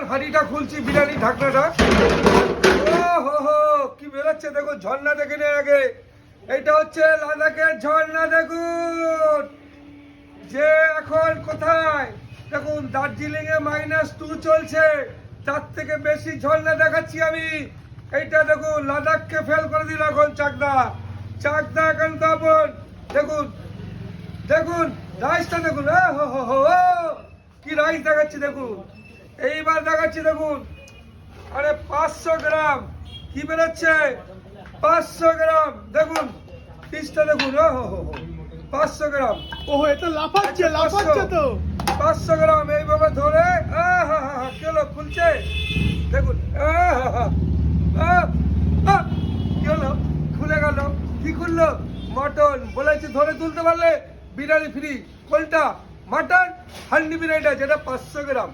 হাঁড়িটা খুলছি, বিরিয়ানি ঢাকনাটা। ও হো হো, কি বেরোচ্ছে দেখুন, ঝর্ণা দেখে নে আগে। এইটা হচ্ছে লাদাখের ঝর্ণা। দেখুন যে এখন কোথায়, দেখুন দার্জিলিং এ -2 চলছে, তার থেকে বেশি ঝর্ণা দেখাচ্ছি আমি। এইটা দেখুন লাদাখকে ফেল করে দিল এখন চাকদা। চাকদা এখন তখন দেখুন, দেখুন রাইসটা দেখুন, হো হো হো, কি রাইস দেখাচ্ছি দেখুন। এইবার দেখাচ্ছি দেখুন, আরে 500 গ্রাম কি বেরোচ্ছে, 500 গ্রাম দেখুন, পিসটা দেখুন, ও হো হো, 500 গ্রাম। ওহো, এটা লাফাচ্ছে লাফাচ্ছে তো। 500 গ্রাম এইভাবে ধরে কি হলো, খুলছে দেখুন, কি হলো, খুলে গেল। কি খুললো, মটন। বলেছে ধরে তুলতে পারলে বিরিয়ানি ফ্রি। কোনটা, মাটন হান্ডি বিরিয়ানিটা, যেটা 500 গ্রাম।